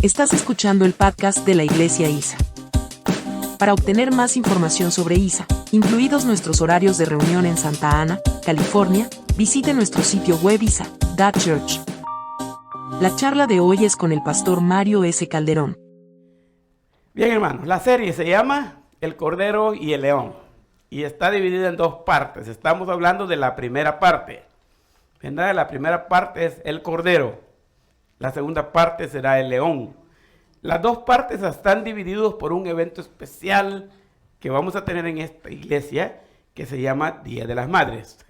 Estás escuchando el podcast de la Iglesia ISA. Para obtener más información sobre ISA, incluidos nuestros horarios de reunión en Santa Ana, California, visite nuestro sitio web isa.church. La charla de hoy es con el pastor Mario S. Calderón. Bien, hermanos, la serie se llama El Cordero y el León y está dividida en dos partes. Estamos hablando de la primera parte. La primera parte es el Cordero. La segunda parte será el León. Las dos partes están divididas por un evento especial que vamos a tener en esta iglesia que se llama Día de las Madres.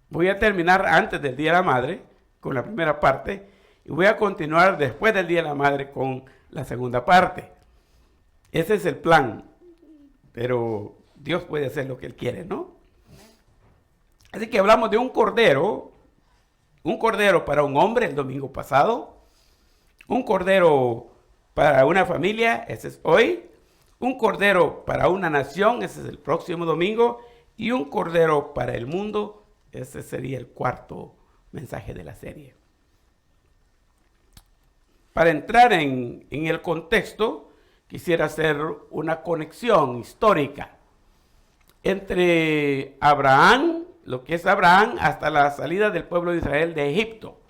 Voy a terminar antes del Día de la Madre con la primera parte y voy a continuar después del Día de la Madre con la segunda parte. Ese es el plan, pero Dios puede hacer lo que Él quiere, ¿no? Así que hablamos de un cordero para un hombre el domingo pasado, un cordero para una familia, ese es hoy, un cordero para una nación, ese es el próximo domingo, y un cordero para el mundo, ese sería el cuarto mensaje de la serie. Para entrar en el contexto, quisiera hacer una conexión histórica entre Abraham, lo que es Abraham, hasta la salida del pueblo de Israel de Egipto.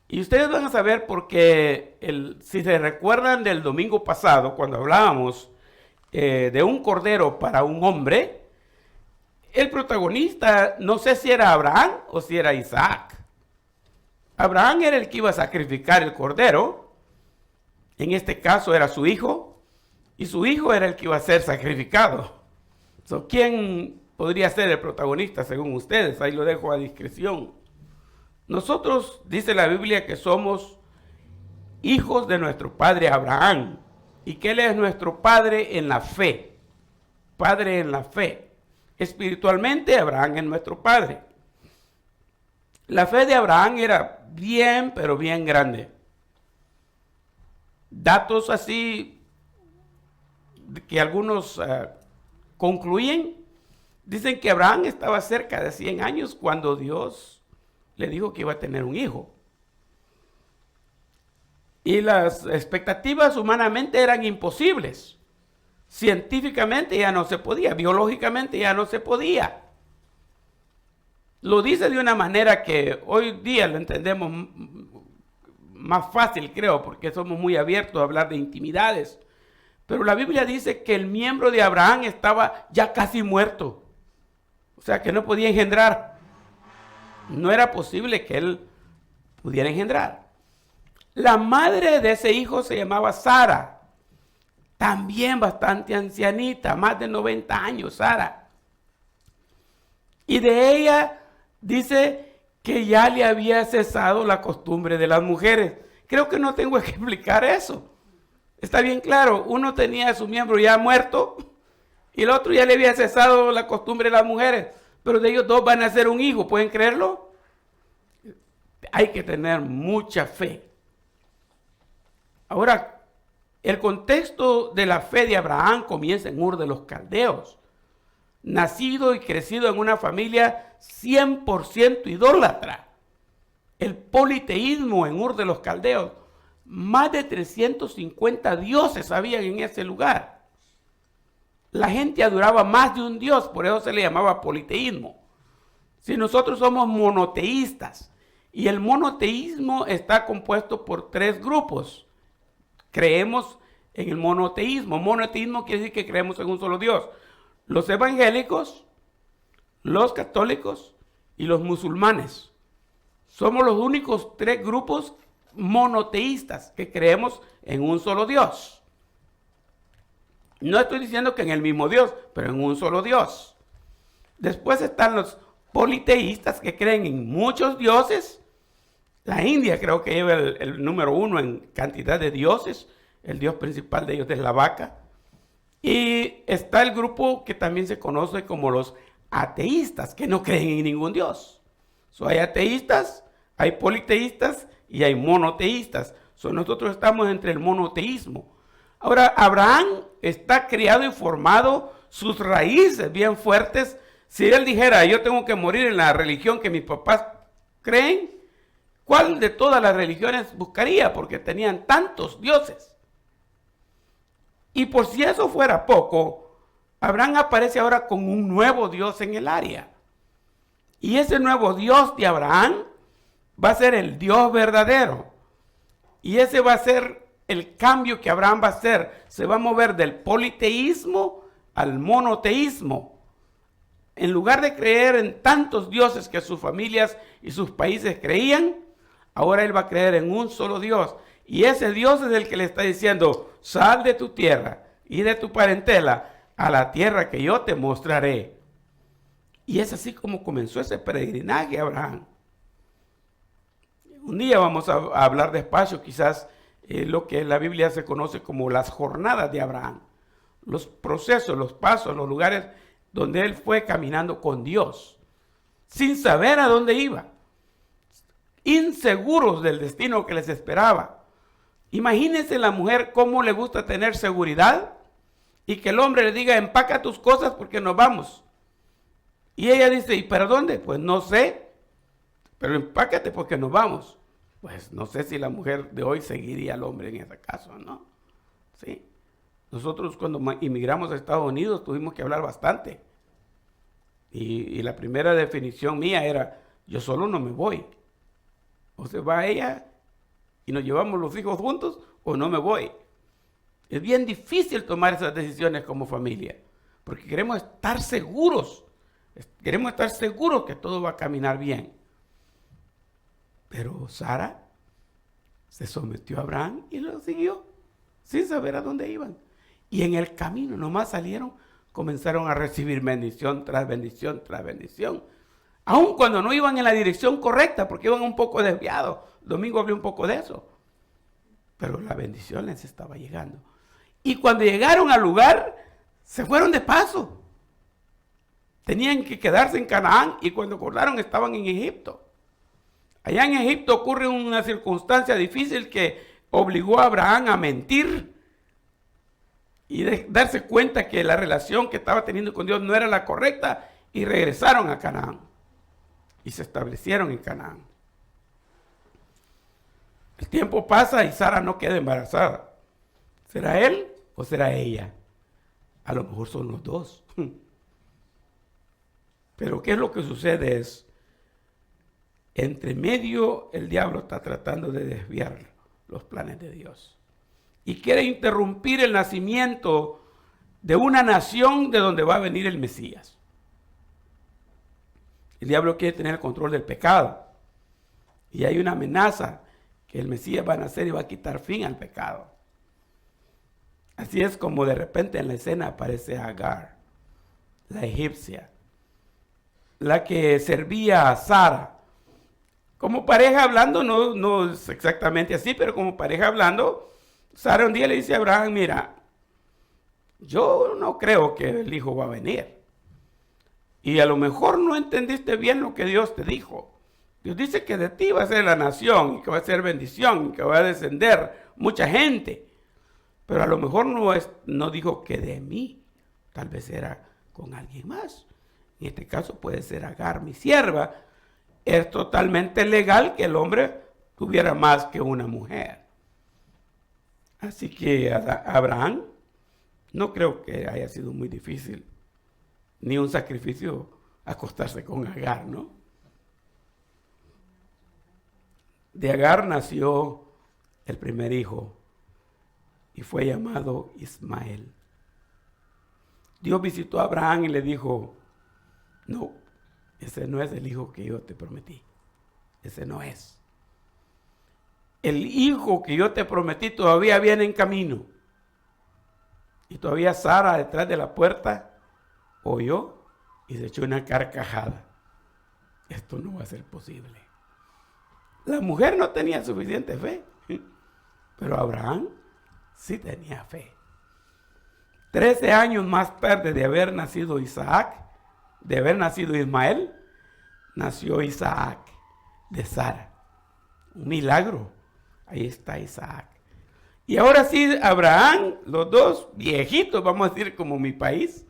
Y ustedes van a saber porque, si se recuerdan del domingo pasado, cuando hablábamos de un cordero para un hombre, el protagonista, no sé si era Abraham o si era Isaac. Abraham era el que iba a sacrificar el cordero, en este caso era su hijo, y su hijo era el que iba a ser sacrificado. ¿Quién podría ser el protagonista según ustedes? Ahí lo dejo a discreción. Nosotros, dice la Biblia, que somos hijos de nuestro padre Abraham y que Él es nuestro padre en la fe. Padre en la fe. Espiritualmente, Abraham es nuestro padre. La fe de Abraham era bien, pero bien grande. Datos así que algunos concluyen, dicen que Abraham estaba cerca de 100 años cuando Dios le dijo que iba a tener un hijo. Y las expectativas humanamente eran imposibles. Científicamente ya no se podía, biológicamente ya no se podía. Lo dice de una manera que hoy día lo entendemos más fácil, creo, porque somos muy abiertos a hablar de intimidades. Pero la Biblia dice que el miembro de Abraham estaba ya casi muerto. O sea, que no podía engendrar. No era posible que él pudiera engendrar. La madre de ese hijo se llamaba Sara. También bastante ancianita, más de 90 años, Sara. Y de ella dice que ya le había cesado la costumbre de las mujeres. Creo que no tengo que explicar eso. Está bien claro, uno tenía a su miembro ya muerto y el otro ya le había cesado la costumbre de las mujeres. Pero de ellos dos van a ser un hijo, ¿pueden creerlo? Hay que tener mucha fe. Ahora, el contexto de la fe de Abraham comienza en Ur de los Caldeos. Nacido y crecido en una familia 100% idólatra. El politeísmo en Ur de los Caldeos. Más de 350 dioses habían en ese lugar. La gente adoraba más de un dios, por eso se le llamaba politeísmo. Si nosotros somos monoteístas, y el monoteísmo está compuesto por tres grupos. Creemos en el monoteísmo. Monoteísmo quiere decir que creemos en un solo Dios. Los evangélicos, los católicos y los musulmanes. Somos los únicos tres grupos monoteístas que creemos en un solo Dios. No estoy diciendo que en el mismo Dios, pero en un solo Dios. Después están los politeístas que creen en muchos dioses. La India creo que lleva el número 1 en cantidad de dioses. El dios principal de ellos es la vaca. Y está el grupo que también se conoce como los ateístas, que no creen en ningún dios. Hay ateístas, hay politeístas y hay monoteístas. Nosotros estamos entre el monoteísmo. Ahora, Abraham está criado y formado, sus raíces bien fuertes. Si él dijera, yo tengo que morir en la religión que mis papás creen, ¿cuál de todas las religiones buscaría? Porque tenían tantos dioses. Y por si eso fuera poco, Abraham aparece ahora con un nuevo Dios en el área. Y ese nuevo Dios de Abraham va a ser el Dios verdadero. Y ese va a ser el cambio que Abraham va a hacer. Se va a mover del politeísmo al monoteísmo. En lugar de creer en tantos dioses que sus familias y sus países creían, ahora él va a creer en un solo Dios. Y ese Dios es el que le está diciendo, sal de tu tierra y de tu parentela a la tierra que yo te mostraré. Y es así como comenzó ese peregrinaje, Abraham. Un día vamos a hablar despacio, quizás lo que en la Biblia se conoce como las jornadas de Abraham. Los procesos, los pasos, los lugares donde él fue caminando con Dios, sin saber a dónde iba, inseguros del destino que les esperaba. Imagínense la mujer cómo le gusta tener seguridad y que el hombre le diga, empaca tus cosas porque nos vamos. Y ella dice, ¿y para dónde? Pues no sé, pero empácate porque nos vamos. Pues no sé si la mujer de hoy seguiría al hombre en ese caso, ¿no? Sí. Nosotros cuando inmigramos a Estados Unidos tuvimos que hablar bastante. Y la primera definición mía era, yo solo no me voy. O se va ella y nos llevamos los hijos juntos o no me voy. Es bien difícil tomar esas decisiones como familia, porque queremos estar seguros. Queremos estar seguros que todo va a caminar bien. Pero Sara se sometió a Abraham y lo siguió sin saber a dónde iban. Y en el camino nomás salieron, comenzaron a recibir bendición tras bendición tras bendición. Aun cuando no iban en la dirección correcta, porque iban un poco desviados. Domingo hablé un poco de eso. Pero la bendición les estaba llegando. Y cuando llegaron al lugar, se fueron de paso. Tenían que quedarse en Canaán y cuando acordaron estaban en Egipto. Allá en Egipto ocurre una circunstancia difícil que obligó a Abraham a mentir y darse cuenta que la relación que estaba teniendo con Dios no era la correcta y regresaron a Canaán y se establecieron en Canaán. El tiempo pasa y Sara no queda embarazada. ¿Será él o será ella? A lo mejor son los dos. Pero ¿qué es lo que sucede? Es, entre medio el diablo está tratando de desviar los planes de Dios. Y quiere interrumpir el nacimiento de una nación de donde va a venir el Mesías. El diablo quiere tener el control del pecado. Y hay una amenaza que el Mesías va a nacer y va a quitar fin al pecado. Así es como de repente en la escena aparece Agar, la egipcia, la que servía a Sara. Como pareja hablando, no es exactamente así, pero como pareja hablando, Sara un día le dice a Abraham, mira, yo no creo que el hijo va a venir. Y a lo mejor no entendiste bien lo que Dios te dijo. Dios dice que de ti va a ser la nación, y que va a ser bendición, y que va a descender mucha gente. Pero a lo mejor no dijo que de mí, tal vez era con alguien más. En este caso puede ser Agar, mi sierva. Es totalmente legal que el hombre tuviera más que una mujer. Así que Abraham no creo que haya sido muy difícil, ni un sacrificio acostarse con Agar, ¿no? De Agar nació el primer hijo y fue llamado Ismael. Dios visitó a Abraham y le dijo, no, ese no es el hijo que yo te prometí. Ese no es. El hijo que yo te prometí todavía viene en camino. Y todavía Sara detrás de la puerta oyó y se echó una carcajada. Esto no va a ser posible. La mujer no tenía suficiente fe, pero Abraham sí tenía fe. 13 años más tarde de haber nacido Isaac, de haber nacido Ismael, nació Isaac de Sara. Un milagro. Ahí está Isaac. Y ahora sí, Abraham, los dos viejitos, vamos a decir como mi país,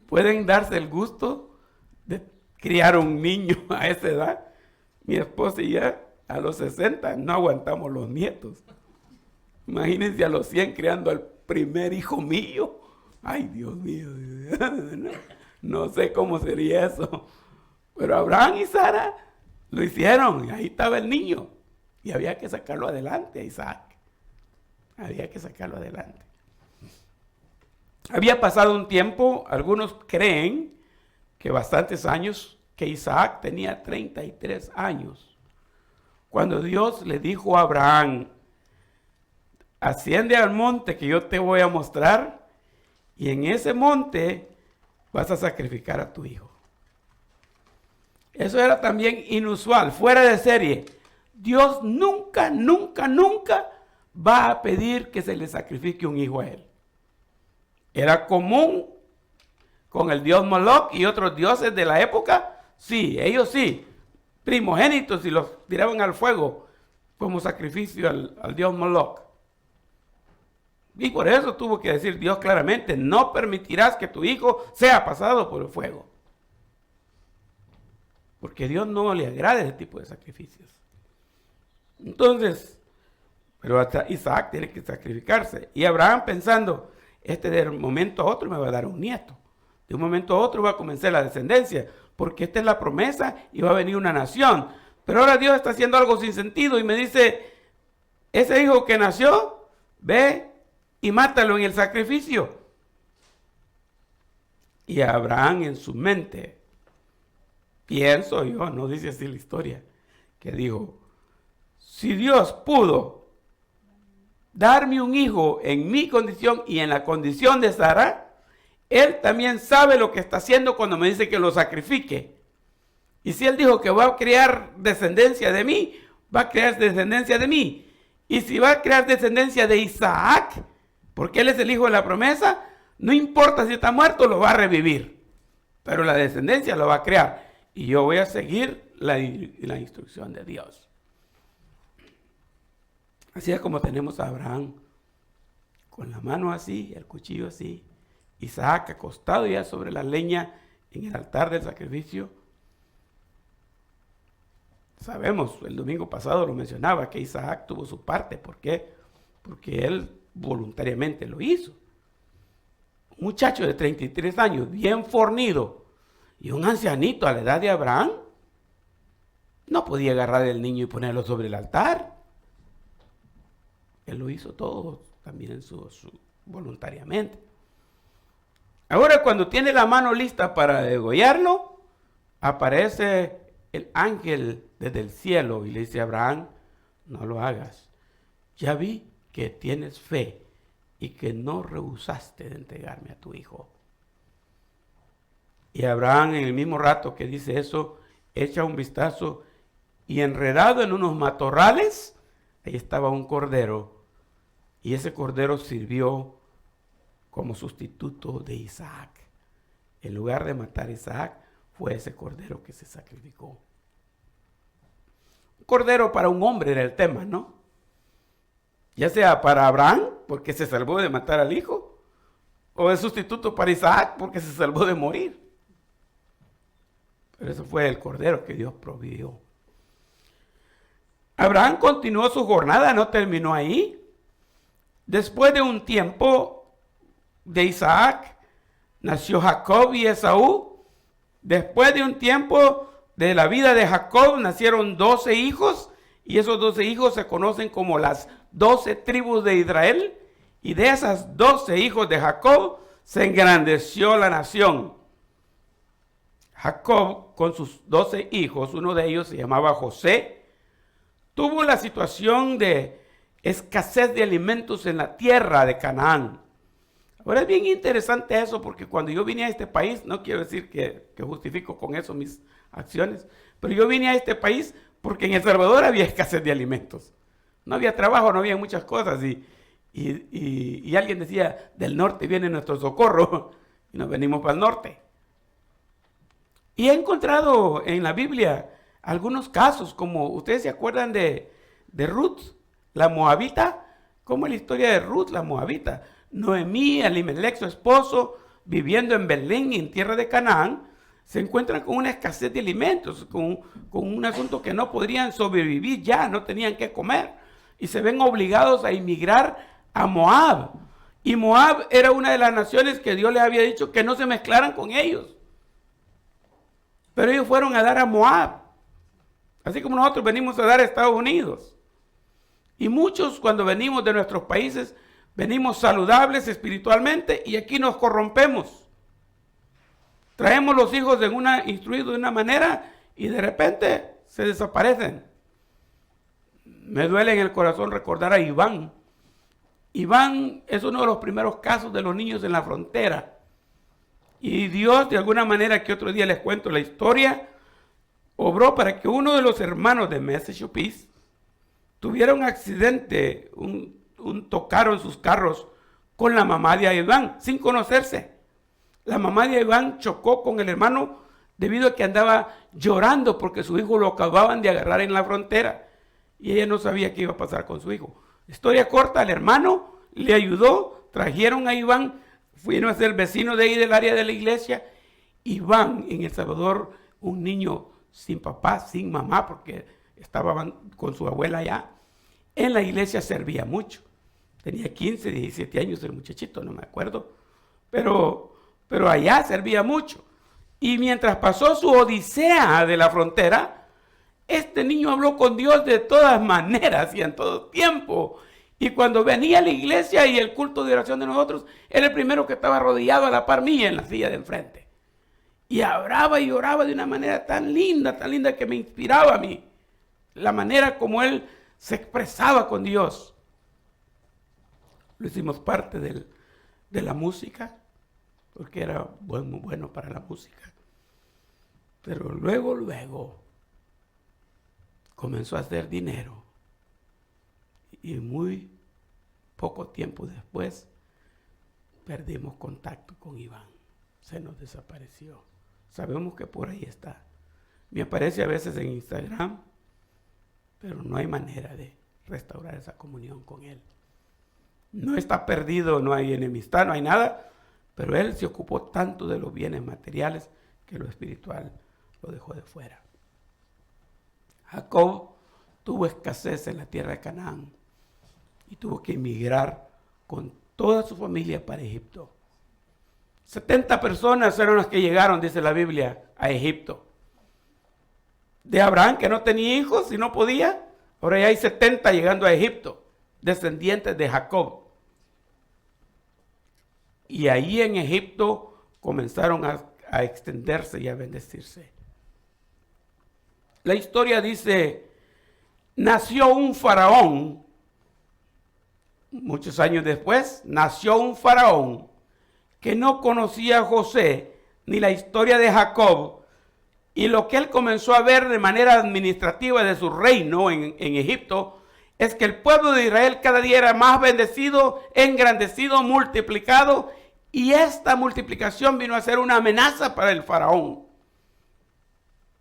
pueden darse el gusto de criar un niño a esa edad. Mi esposa y ya a los 60 no aguantamos los nietos. Imagínense a los 100 criando al primer hijo mío. Ay, Dios mío. No sé cómo sería eso. Pero Abraham y Sara lo hicieron. Y ahí estaba el niño. Y había que sacarlo adelante a Isaac. Había que sacarlo adelante. Había pasado un tiempo, algunos creen que bastantes años, que Isaac tenía 33 años. Cuando Dios le dijo a Abraham, asciende al monte que yo te voy a mostrar, y en ese monte vas a sacrificar a tu hijo. Eso era también inusual, fuera de serie. Dios nunca va a pedir que se le sacrifique un hijo a él. Era común con el dios Moloch y otros dioses de la época. Sí, ellos sí, primogénitos, y los tiraban al fuego como sacrificio al dios Moloch. Y por eso tuvo que decir Dios claramente, no permitirás que tu hijo sea pasado por el fuego. Porque a Dios no le agrada ese tipo de sacrificios. Entonces, pero hasta Isaac tiene que sacrificarse. Y Abraham pensando, de un momento a otro me va a dar un nieto. De un momento a otro va a comenzar la descendencia. Porque esta es la promesa y va a venir una nación. Pero ahora Dios está haciendo algo sin sentido y me dice, ese hijo que nació, ve y mátalo en el sacrificio. Y Abraham en su mente, pienso yo, no dice así la historia, que dijo, si Dios pudo darme un hijo en mi condición y en la condición de Sara, Él también sabe lo que está haciendo cuando me dice que lo sacrifique. Y si Él dijo que va a crear descendencia de mí, va a crear descendencia de mí. Y si va a crear descendencia de Isaac, porque él es el hijo de la promesa, no importa si está muerto, lo va a revivir. Pero la descendencia lo va a crear. Y yo voy a seguir la instrucción de Dios. Así es como tenemos a Abraham, con la mano así, el cuchillo así. Isaac acostado ya sobre la leña en el altar del sacrificio. Sabemos, el domingo pasado lo mencionaba, que Isaac tuvo su parte. ¿Por qué? Porque él voluntariamente lo hizo. Un muchacho de 33 años, bien fornido, y un ancianito a la edad de Abraham, no podía agarrar el niño y ponerlo sobre el altar. Él lo hizo todo también voluntariamente. Ahora, cuando tiene la mano lista para degollarlo, aparece el ángel desde el cielo y le dice a Abraham, no lo hagas. Ya vi que tienes fe y que no rehusaste de entregarme a tu hijo. Y Abraham, en el mismo rato que dice eso, echa un vistazo y enredado en unos matorrales, ahí estaba un cordero. Y ese cordero sirvió como sustituto de Isaac. En lugar de matar a Isaac, fue ese cordero que se sacrificó. Un cordero para un hombre era el tema, ¿no? Ya sea para Abraham, porque se salvó de matar al hijo, o el sustituto para Isaac, porque se salvó de morir. Pero eso fue el cordero que Dios proveyó. Abraham continuó su jornada, no terminó ahí. Después de un tiempo de Isaac, nació Jacob y Esaú. Después de un tiempo de la vida de Jacob, nacieron 12 hijos, y esos 12 hijos se conocen como las 12 tribus de Israel, y de esas 12 hijos de Jacob se engrandeció la nación. Jacob, con sus 12 hijos, uno de ellos se llamaba José, tuvo la situación de escasez de alimentos en la tierra de Canaán. Ahora es bien interesante eso, porque cuando yo vine a este país, no quiero decir que justifico con eso mis acciones, pero yo vine a este país porque en El Salvador había escasez de alimentos. No había trabajo, no había muchas cosas, y alguien decía, del norte viene nuestro socorro, y nos venimos para el norte. Y he encontrado en la Biblia algunos casos, como ustedes se acuerdan de Ruth, la moabita. ¿Cómo es la historia de Ruth, la moabita? Noemí, Elimelech, su esposo, viviendo en Belén, en tierra de Canaán, se encuentran con una escasez de alimentos, con un asunto que no podrían sobrevivir ya, no tenían que comer. Y se ven obligados a emigrar a Moab. Y Moab era una de las naciones que Dios les había dicho que no se mezclaran con ellos. Pero ellos fueron a dar a Moab. Así como nosotros venimos a dar a Estados Unidos. Y muchos cuando venimos de nuestros países, venimos saludables espiritualmente y aquí nos corrompemos. Traemos los hijos instruidos de una manera y de repente se desaparecen. Me duele en el corazón recordar a Iván. Iván es uno de los primeros casos de los niños en la frontera. Y Dios, de alguna manera, que otro día les cuento la historia, obró para que uno de los hermanos de Message Peace tuviera un accidente, tocaron sus carros con la mamá de Iván, sin conocerse. La mamá de Iván chocó con el hermano debido a que andaba llorando porque su hijo lo acababan de agarrar en la frontera y ella no sabía qué iba a pasar con su hijo. Historia corta, el hermano le ayudó, trajeron a Iván, fueron a ser vecino de ahí del área de la iglesia. Iván en El Salvador, un niño sin papá, sin mamá, porque estaba con su abuela allá, en la iglesia servía mucho. Tenía 15, 17 años el muchachito, no me acuerdo, pero allá servía mucho. Y mientras pasó su odisea de la frontera, este niño habló con Dios de todas maneras y en todo tiempo. Y cuando venía a la iglesia y el culto de oración de nosotros, era el primero que estaba arrodillado a la par mía en la silla de enfrente. Y oraba y oraba de una manera tan linda que me inspiraba a mí. La manera como él se expresaba con Dios. Lo hicimos parte de la música, porque era muy bueno para la música. Pero luego comenzó a hacer dinero. Y muy poco tiempo después perdimos contacto con Iván. Se nos desapareció. Sabemos que por ahí está. Me aparece a veces en Instagram, pero no hay manera de restaurar esa comunión con él. No está perdido, no hay enemistad, no hay nada, pero él se ocupó tanto de los bienes materiales que lo espiritual lo dejó de fuera. Jacob tuvo escasez en la tierra de Canaán y tuvo que emigrar con toda su familia para Egipto. 70 personas eran las que llegaron, dice la Biblia, a Egipto. De Abraham, que no tenía hijos y no podía, ahora ya hay 70 llegando a Egipto, descendientes de Jacob. Y ahí en Egipto comenzaron a extenderse y a bendecirse. La historia dice, nació un faraón, muchos años después, nació un faraón que no conocía a José ni la historia de Jacob, y lo que él comenzó a ver de manera administrativa de su reino en Egipto es que el pueblo de Israel cada día era más bendecido, engrandecido, multiplicado, y esta multiplicación vino a ser una amenaza para el faraón.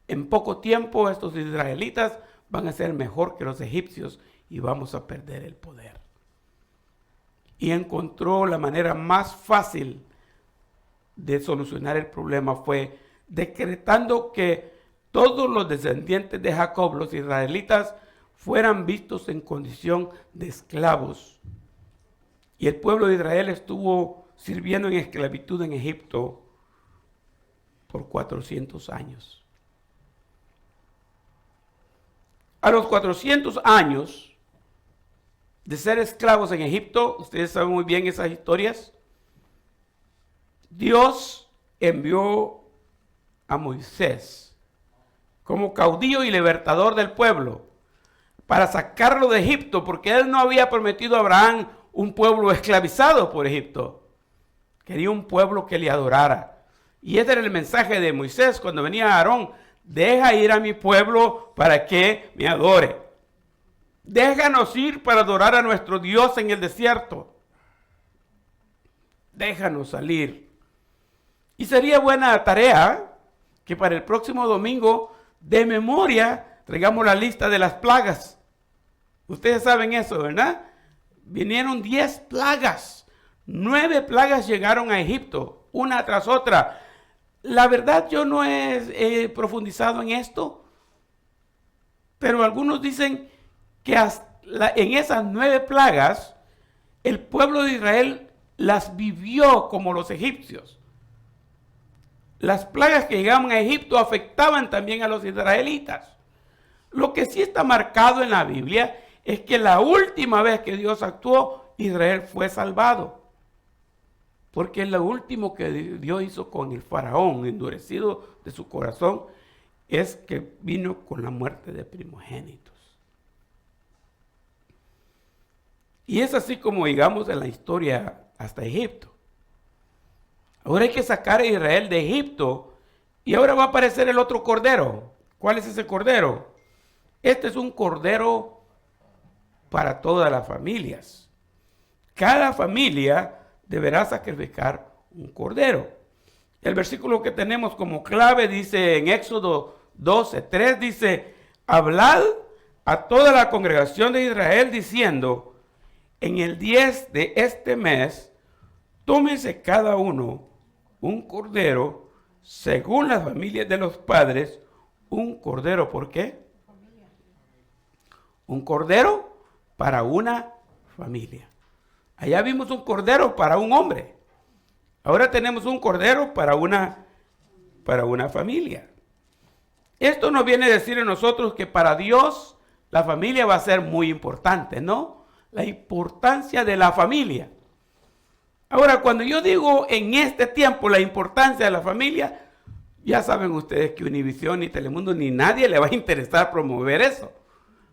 En poco tiempo estos israelitas van a ser mejor que los egipcios y vamos a perder el poder. Y encontró la manera más fácil de solucionar el problema fue decretando que todos los descendientes de Jacob, los israelitas, fueran vistos en condición de esclavos. Y el pueblo de Israel estuvo sirviendo en esclavitud en Egipto por 400 años. A los 400 años de ser esclavos en Egipto, ustedes saben muy bien esas historias, Dios envió a Moisés como caudillo y libertador del pueblo para sacarlo de Egipto, porque él no había prometido a Abraham un pueblo esclavizado por Egipto. Quería un pueblo que le adorara. Y ese era el mensaje de Moisés cuando venía Aarón: deja ir a mi pueblo para que me adore. Déjanos ir para adorar a nuestro Dios en el desierto. Déjanos salir. Y sería buena tarea que para el próximo domingo, de memoria, traigamos la lista de las plagas. Ustedes saben eso, ¿verdad? Vinieron 10 plagas. 9 plagas llegaron a Egipto, una tras otra. La verdad yo no he profundizado en esto, pero algunos dicen que en esas 9 plagas, el pueblo de Israel las vivió como los egipcios. Las plagas que llegaban a Egipto afectaban también a los israelitas. Lo que sí está marcado en la Biblia es que la última vez que Dios actuó, Israel fue salvado. Porque lo último que Dios hizo con el faraón, endurecido de su corazón, es que vino con la muerte de primogénitos. Y es así como llegamos en la historia hasta Egipto. Ahora hay que sacar a Israel de Egipto y ahora va a aparecer el otro cordero. ¿Cuál es ese cordero? Este es un cordero para todas las familias. Cada familia deberá sacrificar un cordero. El versículo que tenemos como clave dice en Éxodo 12:3, dice: hablad a toda la congregación de Israel diciendo: en el 10 de este mes, tómese cada uno un cordero según las familias de los padres, un cordero. ¿Por qué? Un cordero para una familia. Allá vimos un cordero para un hombre. Ahora tenemos un cordero para una familia. Esto nos viene a decir a nosotros que para Dios la familia va a ser muy importante, ¿no? La importancia de la familia. Ahora, cuando yo digo en este tiempo la importancia de la familia, ya saben ustedes que Univisión ni Telemundo ni nadie le va a interesar promover eso.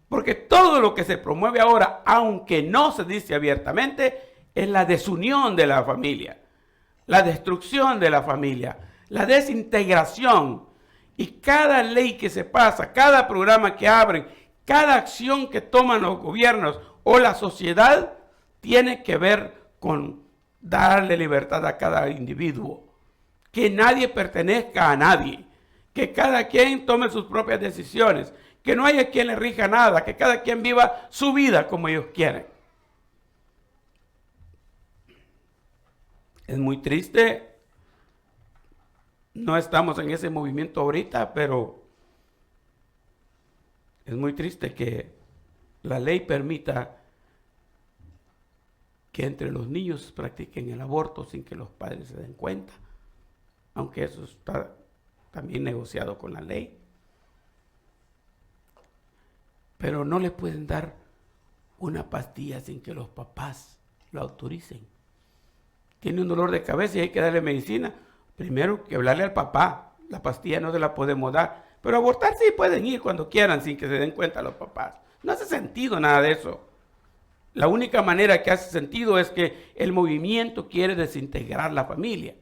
Porque todo lo que se promueve ahora, aunque no se dice abiertamente, es la desunión de la familia, la destrucción de la familia, la desintegración. Y cada ley que se pasa, cada programa que abren, cada acción que toman los gobiernos o la sociedad, tiene que ver con darle libertad a cada individuo. Que nadie pertenezca a nadie. Que cada quien tome sus propias decisiones. Que no haya quien le rija nada. Que cada quien viva su vida como ellos quieren. Es muy triste. No estamos en ese movimiento ahorita, pero es muy triste que la ley permita que entre los niños practiquen el aborto sin que los padres se den cuenta, aunque eso está también negociado con la ley. Pero no les pueden dar una pastilla sin que los papás lo autoricen. Tiene un dolor de cabeza y hay que darle medicina. Primero que hablarle al papá. La pastilla no se la podemos dar. Pero abortar sí pueden ir cuando quieran sin que se den cuenta los papás. No hace sentido nada de eso. La única manera que hace sentido es que el movimiento quiere desintegrar la familia.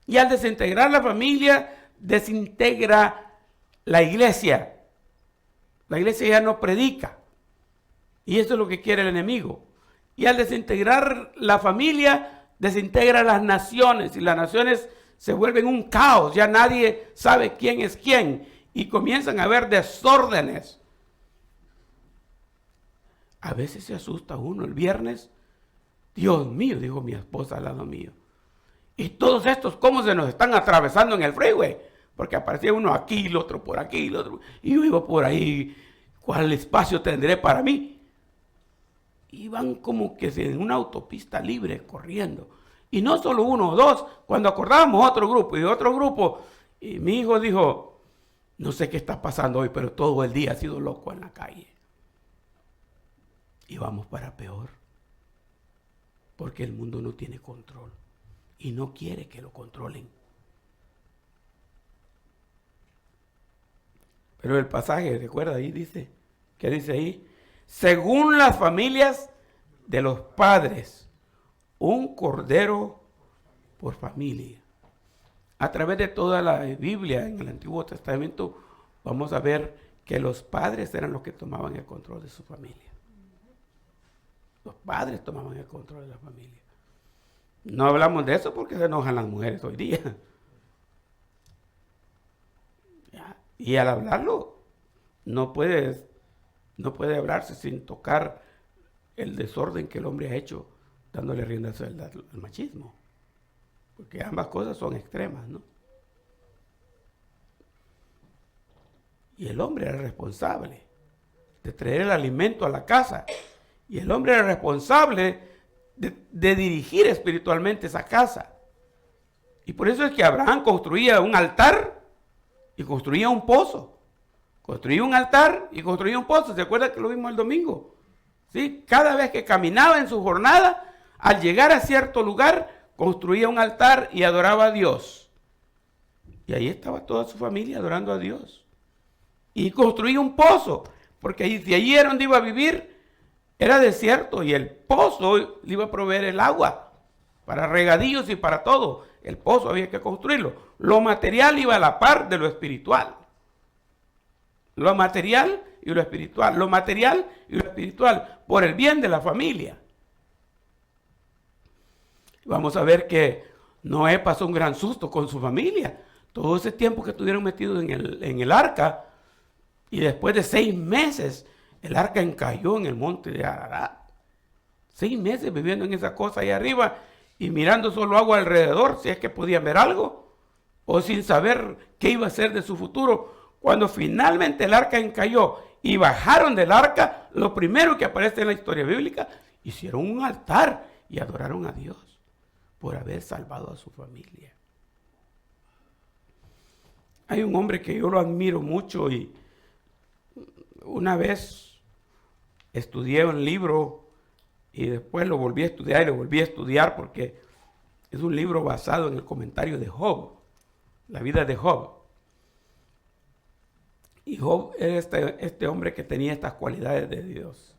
Y al desintegrar la familia, desintegra la iglesia. La iglesia ya no predica. Y eso es lo que quiere el enemigo. Y al desintegrar la familia, desintegra las naciones. Y las naciones se vuelven un caos. Ya nadie sabe quién es quién. Y comienzan a haber desórdenes. A veces se asusta uno. El viernes, Dios mío, dijo mi esposa al lado mío. Y todos estos, ¿cómo se nos están atravesando en el freeway? Porque aparecía uno aquí, el otro por aquí, el otro. Y yo iba por ahí. ¿Cuál espacio tendré para mí? Iban como que en una autopista libre corriendo. Y no solo uno o dos. Cuando acordábamos otro grupo y otro grupo. Y mi hijo dijo, no sé qué está pasando hoy, pero todo el día ha sido loco en la calle. Y vamos para peor. Porque el mundo no tiene control. Y no quiere que lo controlen. Pero el pasaje, recuerda ahí dice, ¿qué dice ahí? Según las familias de los padres, un cordero por familia. A través de toda la Biblia, en el Antiguo Testamento, vamos a ver que los padres eran los que tomaban el control de su familia. Los padres tomaban el control de la familia. No hablamos de eso porque se enojan las mujeres hoy día. Y al hablarlo, no puede hablarse sin tocar el desorden que el hombre ha hecho, dándole rienda suelta al machismo. porque ambas cosas son extremas, ¿no? Y el hombre era responsable de traer el alimento a la casa. Y el hombre era responsable de dirigir espiritualmente esa casa. Y por eso es que Abraham construía un altar y construía un pozo. Construía un altar y construía un pozo. ¿Se acuerdan que lo vimos el domingo? ¿Sí? Cada vez que caminaba en su jornada, al llegar a cierto lugar, construía un altar y adoraba a Dios. Y ahí estaba toda su familia adorando a Dios. Y construía un pozo, porque de allí era donde iba a vivir, era desierto, y el pozo le iba a proveer el agua para regadíos y para todo. El pozo había que construirlo. Lo material iba a la par de lo espiritual. Lo material y lo espiritual. Lo material y lo espiritual, por el bien de la familia. Vamos a ver que Noé pasó un gran susto con su familia. Todo ese tiempo que estuvieron metidos en el arca, y después de 6 meses, el arca encalló en el monte de Ararat. 6 meses viviendo en esa cosa ahí arriba y mirando solo agua alrededor, si es que podían ver algo, o sin saber qué iba a ser de su futuro. Cuando finalmente el arca encalló y bajaron del arca, lo primero que aparece en la historia bíblica, hicieron un altar y adoraron a Dios por haber salvado a su familia. Hay un hombre que yo lo admiro mucho y una vez estudié un libro y después lo volví a estudiar y lo volví a estudiar porque es un libro basado en el comentario de Job, la vida de Job. Y Job era este hombre que tenía estas cualidades de Dios.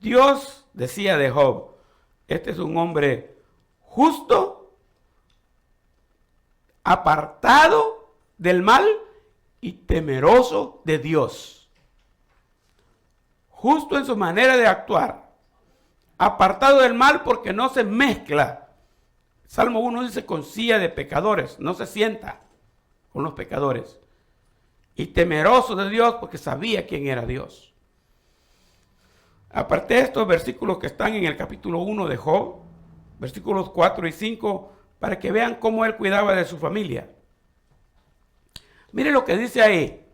Dios decía de Job, este es un hombre justo, apartado del mal y temeroso de Dios. Justo en su manera de actuar, apartado del mal porque no se mezcla. Salmo 1 dice con silla de pecadores, no se sienta con los pecadores. Y temeroso de Dios porque sabía quién era Dios. Aparte de estos versículos que están en el capítulo 1 de Job, versículos 4 y 5, para que vean cómo él cuidaba de su familia. Mire lo que dice ahí.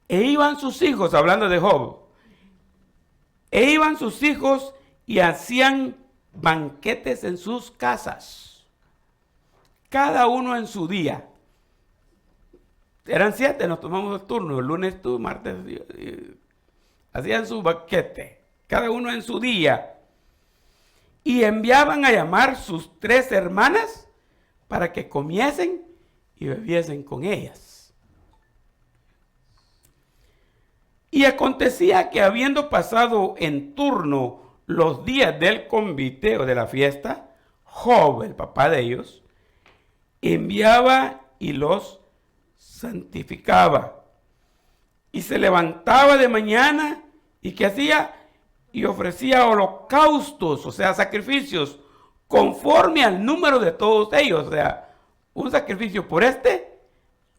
E iban sus hijos, hablando de Job, e iban sus hijos y hacían banquetes en sus casas, cada uno en su día. Eran 7, nos tomamos el turno, el lunes tú, martes, hacían su banquete, cada uno en su día. Y enviaban a llamar sus 3 hermanas para que comiesen y bebiesen con ellas. Y acontecía que habiendo pasado en turno los días del convite o de la fiesta, Job, el papá de ellos, enviaba y los santificaba. Y se levantaba de mañana y ¿qué hacía? Y ofrecía holocaustos, o sea, sacrificios, conforme al número de todos ellos. O sea, un sacrificio por este,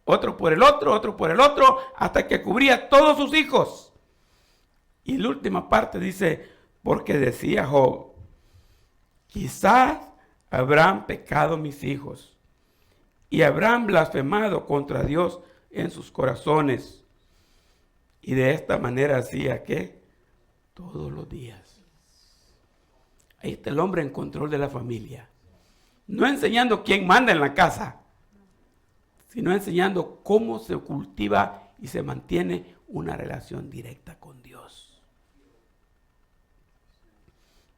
otro por el otro, hasta que cubría todos sus hijos. Y la última parte dice, porque decía Job, quizás habrán pecado mis hijos y habrán blasfemado contra Dios en sus corazones. Y de esta manera hacía que todos los días. Ahí está el hombre en control de la familia. No enseñando quién manda en la casa, sino enseñando cómo se cultiva y se mantiene una relación directa con Dios.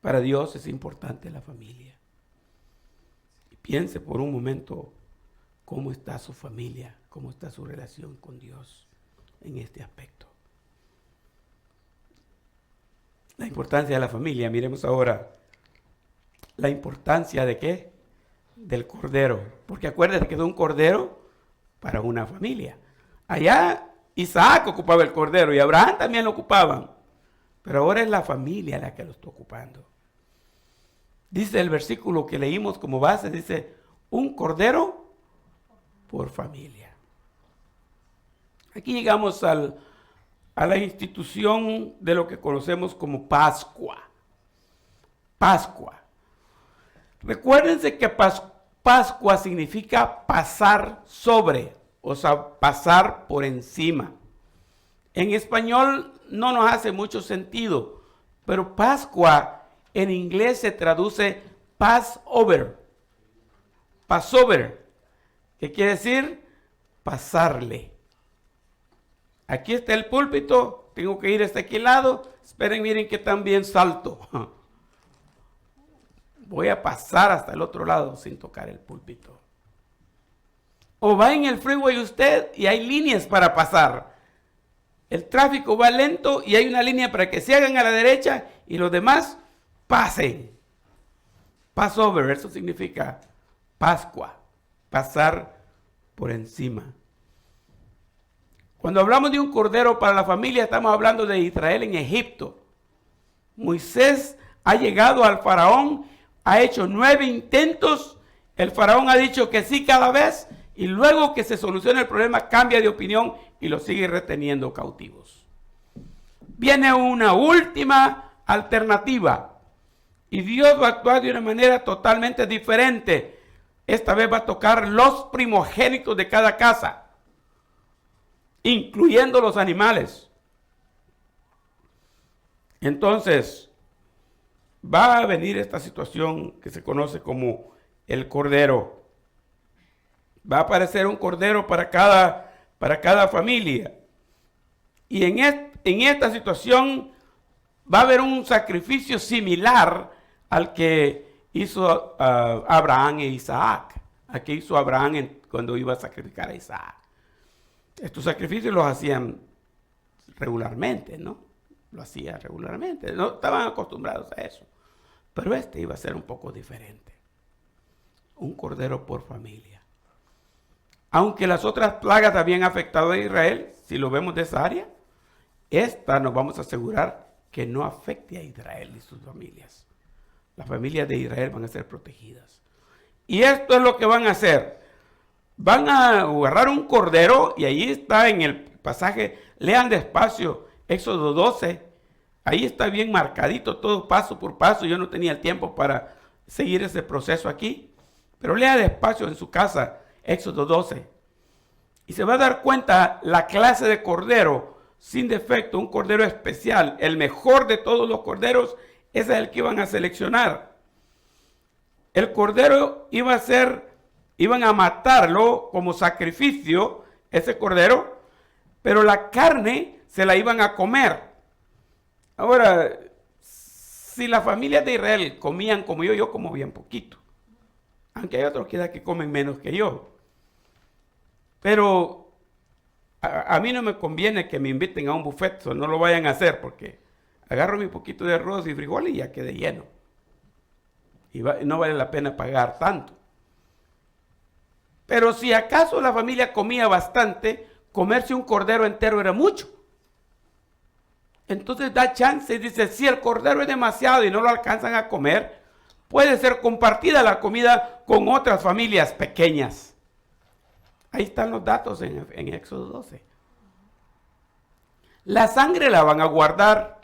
Para Dios es importante la familia. Y piense por un momento cómo está su familia, cómo está su relación con Dios en este aspecto. La importancia de la familia. Miremos ahora la importancia de ¿qué? Del cordero. Porque acuérdense que es un cordero para una familia. Allá Isaac ocupaba el cordero y Abraham también lo ocupaban. Pero ahora es la familia la que lo está ocupando. Dice el versículo que leímos como base, dice, un cordero por familia. Aquí llegamos a la institución de lo que conocemos como Pascua. Pascua. Recuérdense que Pascua significa pasar sobre, o sea, pasar por encima. En español no nos hace mucho sentido, pero Pascua en inglés se traduce Passover. Passover, ¿qué quiere decir? Pasarle. Aquí está el púlpito, tengo que ir hasta aquel lado. Esperen, miren que también salto. Voy a pasar hasta el otro lado sin tocar el púlpito. O va en el freeway usted y hay líneas para pasar. El tráfico va lento y hay una línea para que se hagan a la derecha y los demás pasen. Passover, eso significa Pascua, pasar por encima. Cuando hablamos de un cordero para la familia, estamos hablando de Israel en Egipto. Moisés ha llegado al faraón, ha hecho 9 intentos, el faraón ha dicho que sí cada vez, y luego que se soluciona el problema cambia de opinión y los sigue reteniendo cautivos. Viene una última alternativa y Dios va a actuar de una manera totalmente diferente. Esta vez va a tocar los primogénitos de cada casa, incluyendo los animales. Entonces, va a venir esta situación que se conoce como el cordero. Va a aparecer un cordero para cada familia. Y en esta situación va a haber un sacrificio similar al que hizo Abraham e Isaac. Al que hizo Abraham cuando iba a sacrificar a Isaac. Estos sacrificios los hacían regularmente, ¿no? Lo hacían regularmente. No estaban acostumbrados a eso. Pero este iba a ser un poco diferente. Un cordero por familia. Aunque las otras plagas habían afectado a Israel, si lo vemos de esa área, esta nos vamos a asegurar que no afecte a Israel y sus familias. Las familias de Israel van a ser protegidas. Y esto es lo que van a hacer. Van a agarrar un cordero, y ahí está en el pasaje, lean despacio, Éxodo 12, ahí está bien marcadito todo paso por paso. Yo no tenía el tiempo para seguir ese proceso aquí, pero lea despacio en su casa, Éxodo 12, y se va a dar cuenta la clase de cordero sin defecto, un cordero especial, el mejor de todos los corderos, ese es el que iban a seleccionar. El cordero iban a matarlo como sacrificio, ese cordero, pero la carne se la iban a comer. Ahora, si las familias de Israel comían como yo como bien poquito, aunque hay otros que comen menos que yo. Pero a mí no me conviene que me inviten a un buffet, no lo vayan a hacer, porque agarro mi poquito de arroz y frijoles y ya quedé lleno. Y no vale la pena pagar tanto. Pero si acaso la familia comía bastante, comerse un cordero entero era mucho. Entonces da chance y dice, si el cordero es demasiado y no lo alcanzan a comer, puede ser compartida la comida con otras familias pequeñas. Ahí están los datos en Éxodo 12. La sangre la van a guardar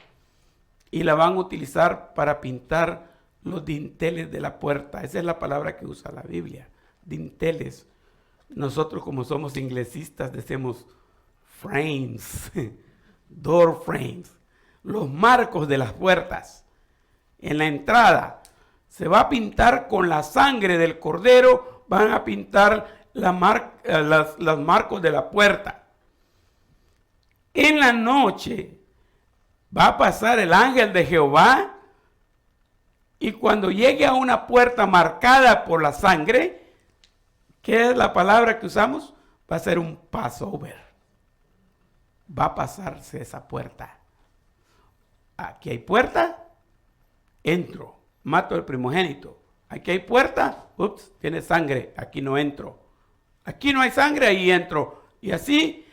y la van a utilizar para pintar los dinteles de la puerta. Esa es la palabra que usa la Biblia, dinteles. Nosotros, como somos inglesistas, decimos frames, door frames, los marcos de las puertas. En la entrada se va a pintar con la sangre del cordero, van a pintar los marcos de la puerta. En la noche va a pasar el ángel de Jehová y cuando llegue a una puerta marcada por la sangre, ¿qué es la palabra que usamos? Va a ser un Passover. Va a pasarse esa puerta. Aquí hay puerta, entro, mato al primogénito. Aquí hay puerta, ups, tiene sangre, aquí no entro. Aquí no hay sangre, ahí entro. Y así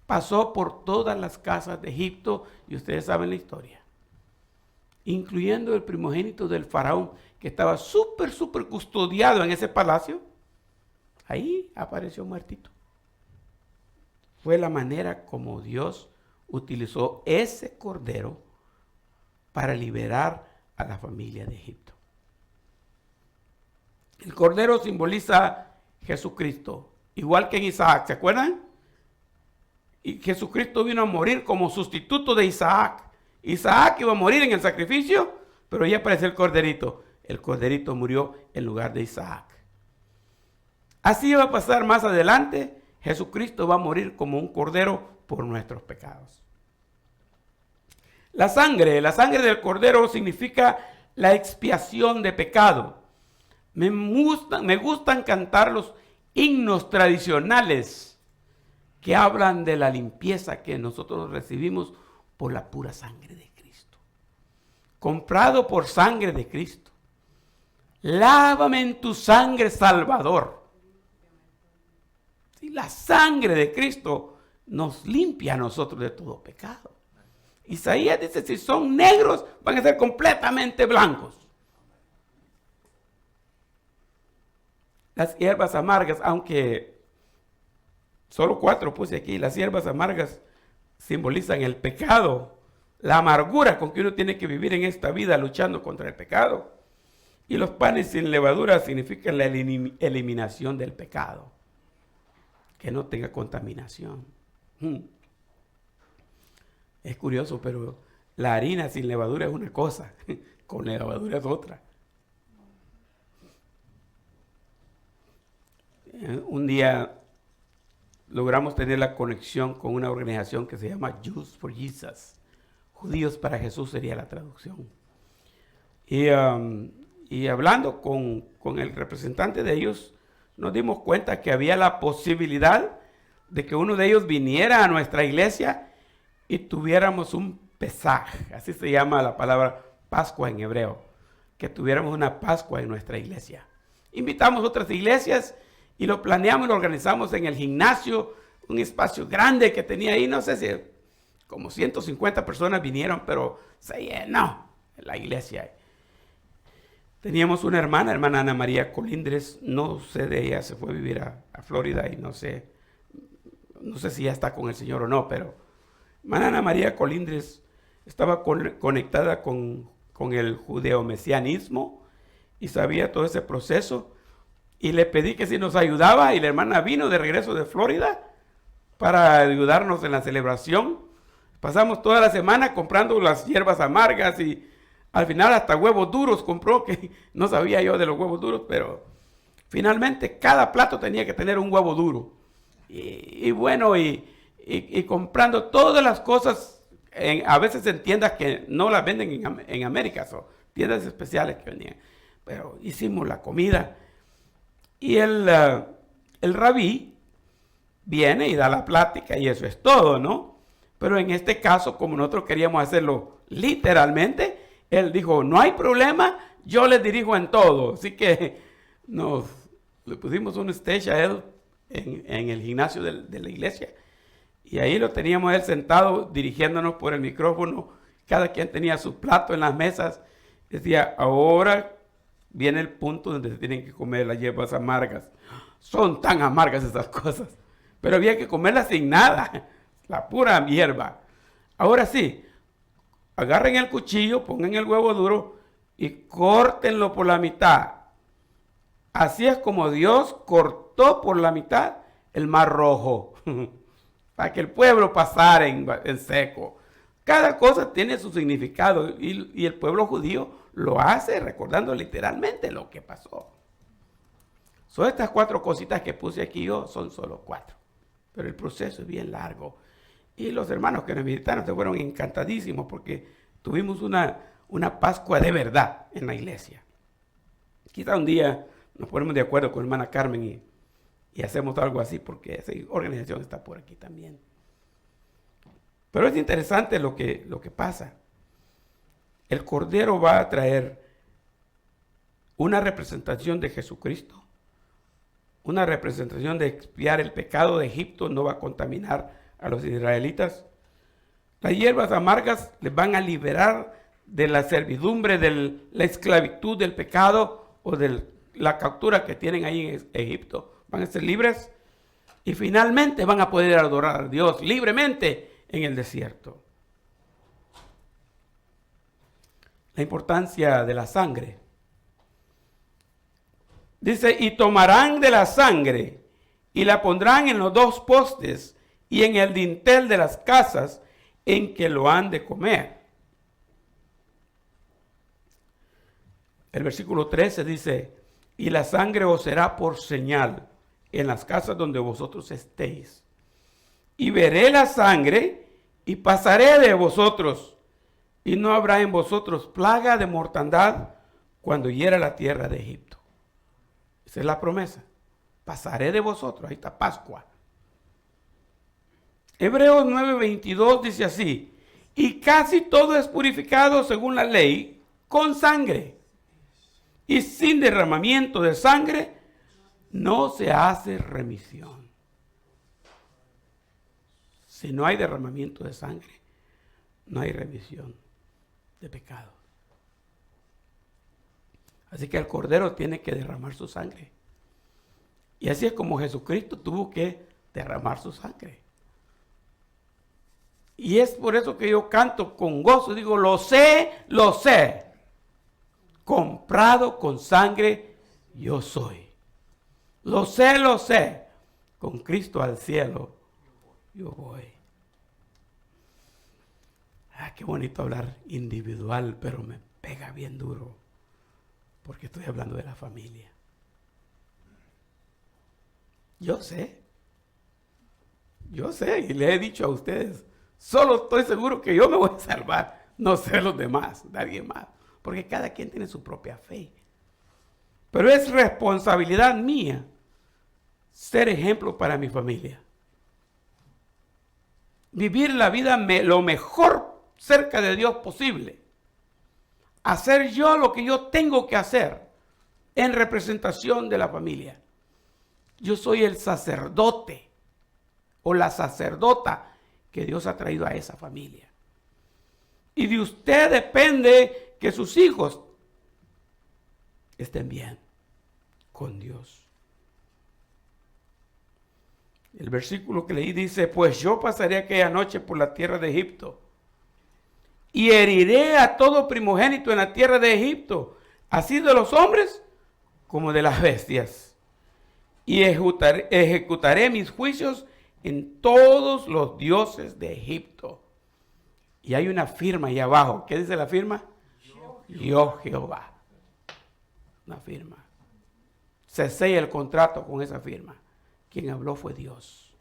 pasó por todas las casas de Egipto, y ustedes saben la historia. Incluyendo el primogénito del faraón, que estaba súper custodiado en ese palacio. Ahí apareció muertito. Fue la manera como Dios utilizó ese cordero para liberar a la familia de Egipto. El cordero simboliza Jesucristo, igual que en Isaac, ¿se acuerdan? Y Jesucristo vino a morir como sustituto de Isaac. Isaac iba a morir en el sacrificio, pero ya apareció el corderito. El corderito murió en lugar de Isaac. Así va a pasar más adelante. Jesucristo va a morir como un cordero por nuestros pecados. La sangre del cordero significa la expiación de pecado. Me gustan cantar los himnos tradicionales que hablan de la limpieza que nosotros recibimos por la pura sangre de Cristo. Comprado por sangre de Cristo. Lávame en tu sangre, Salvador. Y la sangre de Cristo nos limpia a nosotros de todo pecado. Isaías dice, si son negros, van a ser completamente blancos. Las hierbas amargas, aunque solo 4 puse aquí, las hierbas amargas simbolizan el pecado, la amargura con que uno tiene que vivir en esta vida luchando contra el pecado. Y los panes sin levadura significan la eliminación del pecado, que no tenga contaminación. Es curioso, pero la harina sin levadura es una cosa, con levadura es otra. Un día logramos tener la conexión con una organización que se llama Jews for Jesus. Judíos para Jesús sería la traducción. Y hablando con el representante de ellos, nos dimos cuenta que había la posibilidad de que uno de ellos viniera a nuestra iglesia y tuviéramos un Pesaj, así se llama la palabra Pascua en hebreo, que tuviéramos una Pascua en nuestra iglesia. Invitamos a otras iglesias y lo planeamos y lo organizamos en el gimnasio, un espacio grande que tenía ahí, no sé si como 150 personas vinieron, pero se llenó la iglesia. Teníamos una hermana Ana María Colindres, no sé de ella, se fue a vivir a Florida y no sé si ya está con el Señor o no, pero hermana Ana María Colindres estaba conectada con el judeo-mesianismo y sabía todo ese proceso. Y le pedí que si nos ayudaba y la hermana vino de regreso de Florida para ayudarnos en la celebración. Pasamos toda la semana comprando las hierbas amargas y al final hasta huevos duros compró, que no sabía yo de los huevos duros, pero finalmente cada plato tenía que tener un huevo duro. Y comprando todas las cosas, a veces en tiendas que no las venden en América, o tiendas especiales que vendían. Pero hicimos la comida. Y el rabí viene y da la plática y eso es todo, ¿no? Pero en este caso, como nosotros queríamos hacerlo literalmente, él dijo, no hay problema, yo les dirijo en todo. Así que le pusimos un stage a él en el gimnasio de la iglesia. Y ahí lo teníamos él sentado dirigiéndonos por el micrófono. Cada quien tenía su plato en las mesas. Decía, ahora viene el punto donde se tienen que comer las hierbas amargas. Son tan amargas esas cosas. Pero había que comerlas sin nada. La pura hierba. Ahora sí, agarren el cuchillo, pongan el huevo duro y córtenlo por la mitad. Así es como Dios cortó por la mitad el mar rojo. Para que el pueblo pasara en seco. Cada cosa tiene su significado y el pueblo judío lo hace recordando literalmente lo que pasó. Son estas 4 cositas que puse aquí yo, son solo 4. Pero el proceso es bien largo. Y los hermanos que nos visitaron se fueron encantadísimos porque tuvimos una Pascua de verdad en la iglesia. Quizá un día nos ponemos de acuerdo con hermana Carmen y hacemos algo así porque esa organización está por aquí también. Pero es interesante lo que pasa. El Cordero va a traer una representación de Jesucristo, una representación de expiar el pecado de Egipto, no va a contaminar a los israelitas. Las hierbas amargas les van a liberar de la servidumbre, de la esclavitud del pecado o de la captura que tienen ahí en Egipto. Van a ser libres y finalmente van a poder adorar a Dios libremente en el desierto. La importancia de la sangre. Dice, y tomarán de la sangre y la pondrán en los dos postes y en el dintel de las casas en que lo han de comer. El versículo 13 dice, y la sangre os será por señal en las casas donde vosotros estéis. Y veré la sangre y pasaré de vosotros, y no habrá en vosotros plaga de mortandad cuando hiera la tierra de Egipto. Esa es la promesa. Pasaré de vosotros. Ahí está Pascua. Hebreos 9:22 dice así, y casi todo es purificado según la ley con sangre, y sin derramamiento de sangre no se hace remisión. Si no hay derramamiento de sangre, no hay remisión de pecado. Así que el Cordero tiene que derramar su sangre. Y así es como Jesucristo tuvo que derramar su sangre. Y es por eso que yo canto con gozo, digo, lo sé, comprado con sangre yo soy. Lo sé, con Cristo al cielo yo voy. Qué bonito hablar individual, pero me pega bien duro, porque estoy hablando de la familia. Yo sé, y les he dicho a ustedes, solo estoy seguro que yo me voy a salvar, no sé los demás, nadie más, porque cada quien tiene su propia fe. Pero es responsabilidad mía ser ejemplo para mi familia. Vivir la vida lo mejor cerca de Dios posible. Hacer yo lo que yo tengo que hacer en representación de la familia. Yo soy el sacerdote o la sacerdota que Dios ha traído a esa familia. Y de usted depende que sus hijos estén bien con Dios. El versículo que leí dice, pues yo pasaré aquella noche por la tierra de Egipto y heriré a todo primogénito en la tierra de Egipto, así de los hombres como de las bestias. Y ejecutaré mis juicios en todos los dioses de Egipto. Y hay una firma ahí abajo. ¿Qué dice la firma? Yo Jehová. Una firma. Se sella el contrato con esa firma. Quien habló fue Dios.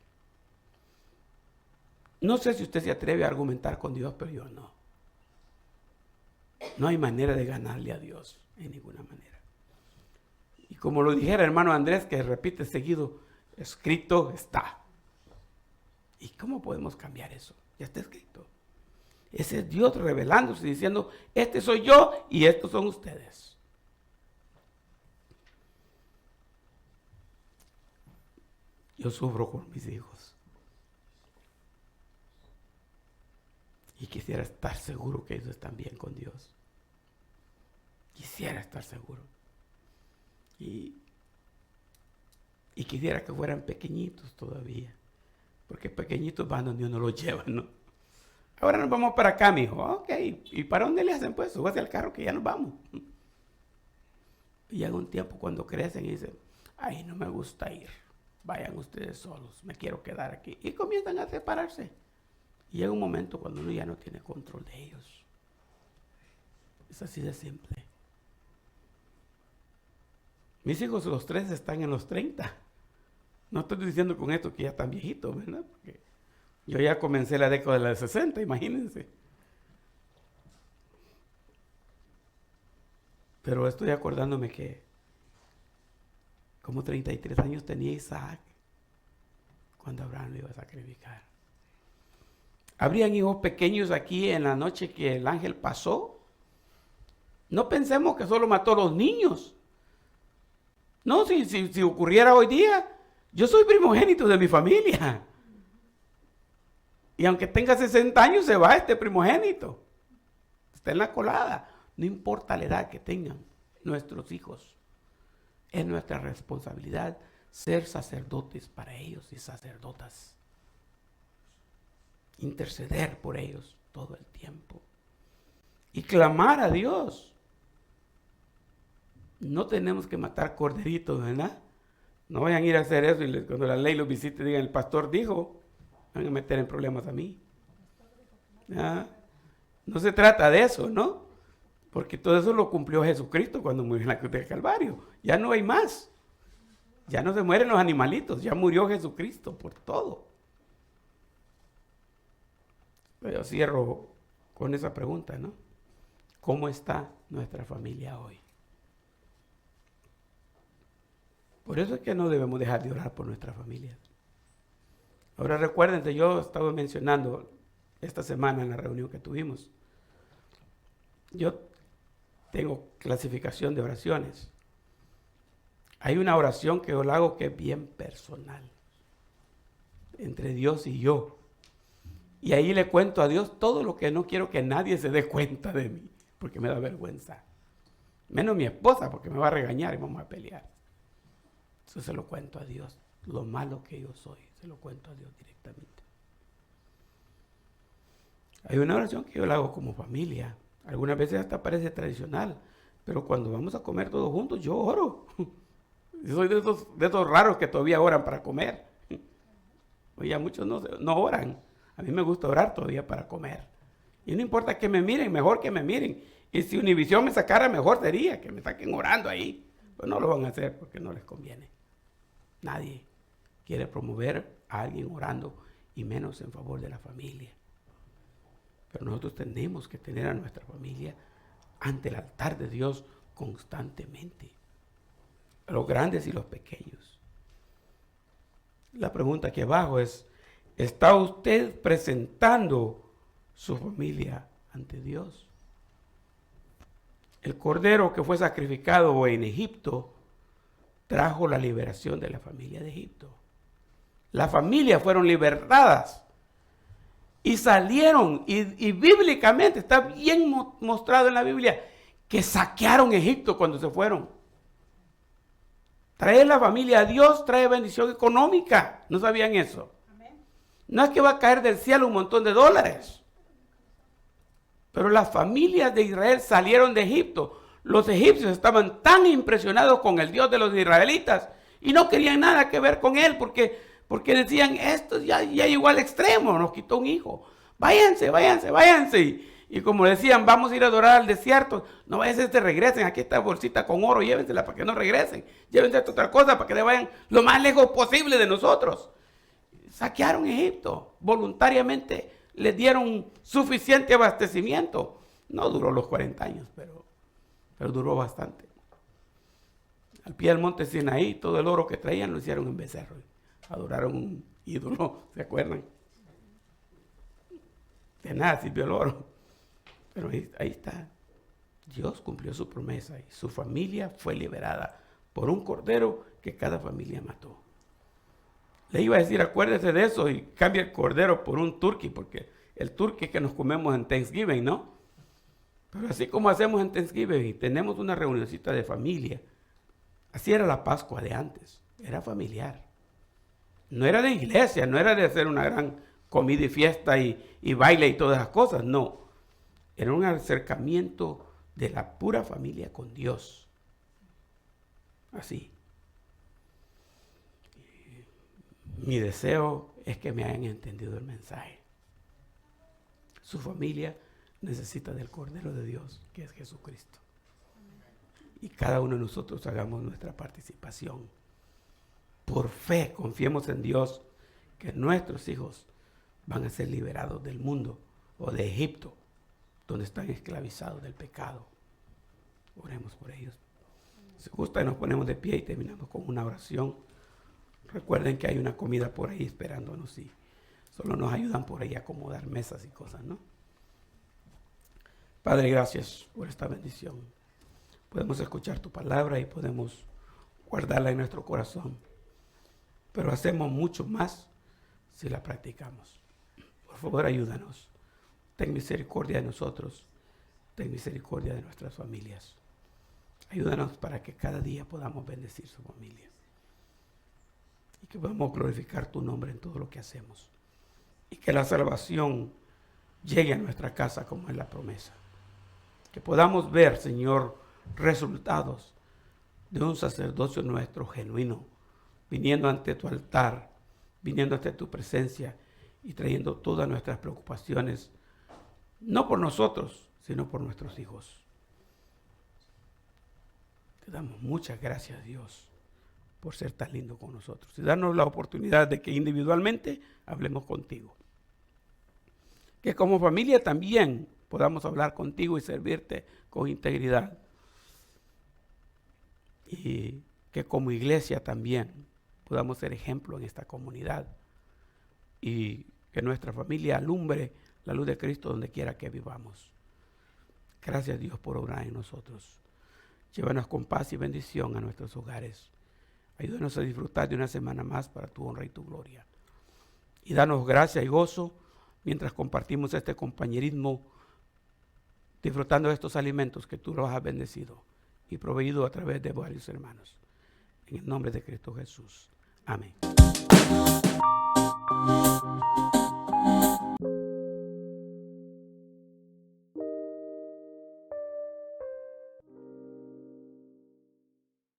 No sé si usted se atreve a argumentar con Dios, pero yo no. No hay manera de ganarle a Dios, en ninguna manera. Y como lo dijera el hermano Andrés, que repite seguido, escrito está. ¿Y cómo podemos cambiar eso? Ya está escrito. Ese es Dios revelándose, diciendo, este soy yo y estos son ustedes. Yo sufro por mis hijos. Y quisiera estar seguro que ellos están bien con Dios. Quisiera estar seguro. Y quisiera que fueran pequeñitos todavía. Porque pequeñitos van donde uno los lleva, ¿no? Ahora nos vamos para acá, mijo. Ok, ¿y para dónde le hacen? Pues súbase al carro que ya nos vamos. Y llega un tiempo cuando crecen y dicen, ay, no me gusta ir. Vayan ustedes solos, me quiero quedar aquí. Y comienzan a separarse. Y llega un momento cuando uno ya no tiene control de ellos. Es así de simple. Mis hijos, los tres, están en los 30. No estoy diciendo con esto que ya están viejitos, ¿verdad? Porque yo ya comencé la década de los 60, imagínense. Pero estoy acordándome que como 33 años tenía Isaac cuando Abraham lo iba a sacrificar. ¿Habrían hijos pequeños aquí en la noche que el ángel pasó? No pensemos que solo mató a los niños. No, si ocurriera hoy día, yo soy primogénito de mi familia. Y aunque tenga 60 años, se va este primogénito. Está en la colada. No importa la edad que tengan nuestros hijos. Es nuestra responsabilidad ser sacerdotes para ellos y sacerdotas. Interceder por ellos todo el tiempo. Y clamar a Dios. no tenemos que matar corderitos, ¿verdad? No vayan a ir a hacer eso y cuando la ley los visite digan, el pastor dijo, van a meter en problemas a mí. ¿Ya? No se trata de eso, ¿no? Porque todo eso lo cumplió Jesucristo cuando murió en la cruz del Calvario. Ya no hay más. Ya no se mueren los animalitos, ya murió Jesucristo por todo. Pero yo cierro con esa pregunta, ¿no? ¿Cómo está nuestra familia hoy? Por eso es que no debemos dejar de orar por nuestra familia. Ahora recuérdense, yo estaba mencionando esta semana en la reunión que tuvimos. Yo tengo clasificación de oraciones. Hay una oración que yo la hago que es bien personal, entre Dios y yo. Y ahí le cuento a Dios todo lo que no quiero que nadie se dé cuenta de mí, porque me da vergüenza. Menos mi esposa, porque me va a regañar y vamos a pelear. Eso se lo cuento a Dios. Lo malo que yo soy, se lo cuento a Dios directamente. Hay una oración que yo la hago como familia. Algunas veces hasta parece tradicional, pero cuando vamos a comer todos juntos, yo oro. Yo soy de esos raros que todavía oran para comer. Oye, muchos no oran. A mí me gusta orar todavía para comer. Y no importa que me miren, mejor que me miren. Y si Univisión me sacara, mejor sería que me saquen orando ahí. Pues no lo van a hacer porque no les conviene. Nadie quiere promover a alguien orando y menos en favor de la familia. Pero nosotros tenemos que tener a nuestra familia ante el altar de Dios constantemente. Los grandes y los pequeños. La pregunta aquí abajo es, ¿está usted presentando su familia ante Dios? El cordero que fue sacrificado en Egipto trajo la liberación de la familia de Egipto. Las familias fueron liberadas y salieron, y bíblicamente está bien mostrado en la Biblia, que saquearon Egipto cuando se fueron. Traer la familia a Dios trae bendición económica. ¿No sabían eso? Amén. No es que va a caer del cielo un montón de dólares. Pero las familias de Israel salieron de Egipto. Los egipcios estaban tan impresionados con el Dios de los israelitas y no querían nada que ver con él porque decían, esto ya llegó al extremo, nos quitó un hijo. Váyanse. Y como decían, vamos a ir a adorar al desierto. No vayan a regresen, aquí está bolsita con oro, llévensela para que no regresen. Llévense esta otra cosa para que le vayan lo más lejos posible de nosotros. Saquearon Egipto, voluntariamente les dieron suficiente abastecimiento. No duró los 40 años, pero duró bastante. Al pie del monte Sinaí, todo el oro que traían lo hicieron en becerro. Adoraron un ídolo, ¿se acuerdan? De nada sirvió el oro. Pero ahí está. Dios cumplió su promesa y su familia fue liberada por un cordero que cada familia mató. Le iba a decir, acuérdese de eso y cambie el cordero por un turkey, porque el turkey que nos comemos en Thanksgiving, ¿no? Pero así como hacemos en Thanksgiving y tenemos una reunioncita de familia, así era la Pascua de antes, era familiar. No era de iglesia, no era de hacer una gran comida y fiesta y baile y todas esas cosas, no. Era un acercamiento de la pura familia con Dios. Así. Mi deseo es que me hayan entendido el mensaje. Su familia necesita del Cordero de Dios, que es Jesucristo. Y cada uno de nosotros hagamos nuestra participación. Por fe, confiemos en Dios, que nuestros hijos van a ser liberados del mundo o de Egipto, donde están esclavizados del pecado. Oremos por ellos. Si gusta, nos ponemos de pie y terminamos con una oración. Recuerden que hay una comida por ahí esperándonos y solo nos ayudan por ahí a acomodar mesas y cosas, ¿no? Padre, gracias por esta bendición. Podemos escuchar tu palabra y podemos guardarla en nuestro corazón. Pero hacemos mucho más si la practicamos. Por favor, ayúdanos. Ten misericordia de nosotros. Ten misericordia de nuestras familias. Ayúdanos para que cada día podamos bendecir su familia. Y que podamos glorificar tu nombre en todo lo que hacemos. Y que la salvación llegue a nuestra casa como es la promesa. Que podamos ver, Señor, resultados de un sacerdocio nuestro genuino, viniendo ante tu altar, viniendo ante tu presencia y trayendo todas nuestras preocupaciones, no por nosotros, sino por nuestros hijos. Te damos muchas gracias, Dios, por ser tan lindo con nosotros y darnos la oportunidad de que individualmente hablemos contigo. Que como familia también podamos hablar contigo y servirte con integridad. Y que como iglesia también podamos ser ejemplo en esta comunidad. Y que nuestra familia alumbre la luz de Cristo donde quiera que vivamos. Gracias, Dios, por obrar en nosotros. Llévanos con paz y bendición a nuestros hogares. Ayúdanos a disfrutar de una semana más para tu honra y tu gloria. Y danos gracia y gozo mientras compartimos este compañerismo, disfrutando de estos alimentos que tú los has bendecido y proveído a través de varios hermanos. En el nombre de Cristo Jesús. Amén.